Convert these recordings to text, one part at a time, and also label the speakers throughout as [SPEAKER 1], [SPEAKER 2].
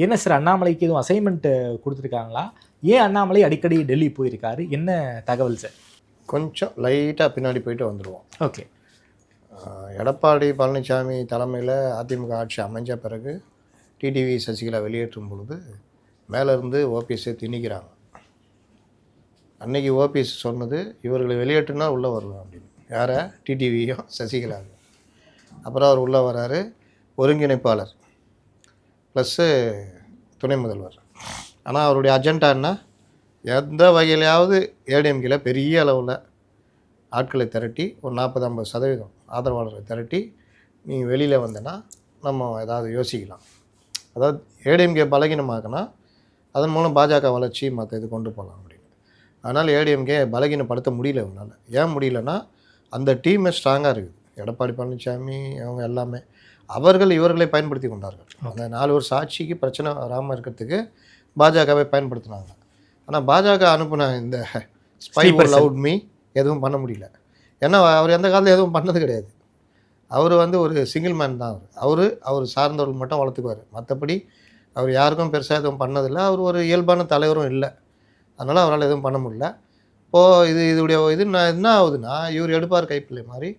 [SPEAKER 1] என்ன சார் அண்ணாமலைக்கு எதுவும் அசைன்மெண்ட் கொடுத்துருக்காங்களா? ஏன் அண்ணாமலை அடிக்கடி டெல்லி போயிருக்காரு? என்ன தகவல் சார்?
[SPEAKER 2] கொஞ்சம் லைட்டாக பின்னாடி போயிட்டு வந்துடுவோம்.
[SPEAKER 1] ஓகே.
[SPEAKER 2] எடப்பாடி பழனிசாமி தலைமையில் அதிமுக ஆட்சி அமைஞ்ச பிறகு டிடிவி சசிகலா வெளியேற்றும் பொழுது மேலேருந்து ஓபிஎஸ்ஸை திணிக்கிறாங்க. அன்றைக்கி ஓபிஎஸ் சொன்னது இவர்களை வெளியேற்றுனா உள்ளே வருவேன் அப்படின்னு. யாரை? டிடிவியும் சசிகலாவும். அப்புறம் அவர் உள்ளே வராரு, ஒருங்கிணைப்பாளர் ப்ளஸ்ஸு துணை முதல்வர். ஆனால் அவருடைய அஜெண்டா என்ன? எந்த வகையிலையாவது ஏடிஎம்கேல பெரிய அளவில் ஆட்களை திரட்டி ஒரு 40-50% ஆதரவாளர்களை திரட்டி நீ வெளியில் வந்தேன்னா நம்ம ஏதாவது யோசிக்கலாம். அதாவது ஏடிஎம்கே பலகீனமாகனா அதன் மூலம் பாஜக வளர்ச்சி மற்ற இது கொண்டு போகலாம் அப்படின்னு. அதனால் ஏடிஎம்கே பலகீனப்படுத்த முடியல இவனால். ஏன் முடியலன்னா அந்த டீமே ஸ்ட்ராங்காக இருக்குது. எடப்பாடி பழனிசாமி அவங்க எல்லாமே அவர்கள் இவர்களை பயன்படுத்தி கொண்டார்கள். அந்த 4 வருஷம் ஆட்சிக்கு பிரச்சனை வராமல் இருக்கிறதுக்கு பாஜகவை பயன்படுத்தினாங்க. ஆனால் பாஜக அனுப்புன இந்த ஸ்பை லவுட் மீ எதுவும் பண்ண முடியல. ஏன்னா அவர் எந்த காலத்தில் எதுவும் பண்ணது கிடையாது. அவர் ஒரு சிங்கிள் மேன் தான். அவர் சார்ந்தவர்கள் மட்டும் வளர்த்துக்குவார். மற்றபடி அவர் யாருக்கும் பெருசாக எதுவும் பண்ணதில்லை. அவர் ஒரு இயல்பான தலைவரும் இல்லை. அதனால் அவரால் எதுவும் பண்ண முடியல. இப்போது இதோடைய என்ன ஆகுதுன்னா இவர் எடுப்பார் கைப்பிள்ளை மாதிரி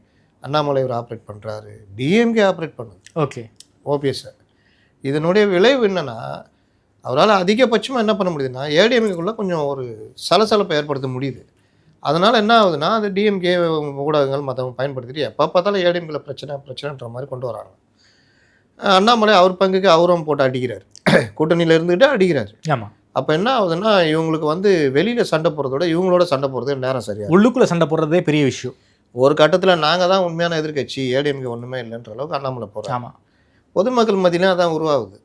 [SPEAKER 2] அண்ணாமலை இவர் ஆப்ரேட் பண்ணுறாரு, டிஎம்கே ஆப்ரேட் பண்ணுது.
[SPEAKER 1] ஓகே.
[SPEAKER 2] ஓபிஎஸ்ஸை. இதனுடைய விளைவு என்னென்னா அவரால் அதிகபட்சமாக என்ன பண்ண முடியுதுன்னா ஏடிஎம்கேக்குள்ளே கொஞ்சம் ஒரு சலசலப்பை ஏற்படுத்த முடியுது. அதனால் என்ன ஆகுதுன்னா அது டிஎம்கே ஊடகங்கள் மற்றவங்க பயன்படுத்திட்டு எப்போ பார்த்தாலும் ஏடிஎம்கேல பிரச்சனைன்ற மாதிரி கொண்டு வராங்க. அண்ணாமலை அவர் பங்குக்கு அவரும் போட்டு அடிக்கிறார், கூட்டணியில் இருந்துக்கிட்டு அடிக்கிறார்.
[SPEAKER 1] ஆமாம்.
[SPEAKER 2] அப்போ என்ன ஆகுதுன்னா இவங்களுக்கு வெளியில் சண்டை போகிறதோட இவங்களோட சண்டை போகிறது நேரம் சரியாக.
[SPEAKER 1] உள்ளுக்குள்ளே சண்டை போடுறதே பெரிய விஷயம்.
[SPEAKER 2] ஒரு கட்டத்தில் நாங்கள் தான் உண்மையான எதிர்கட்சி, ஏடிஎம்கே ஒன்றுமே இல்லைன்ற அளவுக்கு அண்ணாமலை போகிறாங்க.
[SPEAKER 1] ஆமாம்.
[SPEAKER 2] பொதுமக்கள் மத்தியிலும் அதான் உருவாகுது.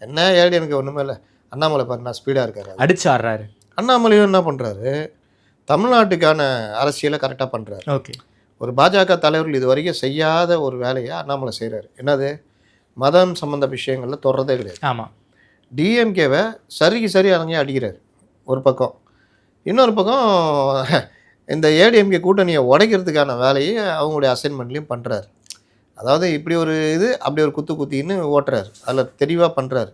[SPEAKER 2] என்ன ஏடிஎம்கே ஒன்றுமே இல்லை, அண்ணாமலை பாருன்னா ஸ்பீடாக இருக்காரு,
[SPEAKER 1] அடிச்சு ஆடுறாரு.
[SPEAKER 2] அண்ணாமலையும் என்ன பண்ணுறாரு, தமிழ்நாட்டுக்கான அரசியலை கரெக்டாக பண்ணுறாரு.
[SPEAKER 1] ஓகே.
[SPEAKER 2] ஒரு பாஜக தலைவர்கள் இது வரைக்கும் செய்யாத ஒரு வேலையை அண்ணாமலை செய்கிறாரு. என்னது? மதம் சம்மந்த விஷயங்களில் தொடர்றதே கிடையாது.
[SPEAKER 1] ஆமாம்.
[SPEAKER 2] டிஎம்கேவை சரி இறங்கி அடிக்கிறார் ஒரு பக்கம். இன்னொரு பக்கம் இந்த ஏடிஎம்கே கூட்டணியை உடைக்கிறதுக்கான வேலையை அவங்களுடைய அசைன்மெண்ட்லேயும் பண்ணுறாரு. அதாவது இப்படி ஒரு இது அப்படி ஒரு குத்தின்னு ஓட்டுறாரு. அதில் தெளிவாக பண்ணுறாரு.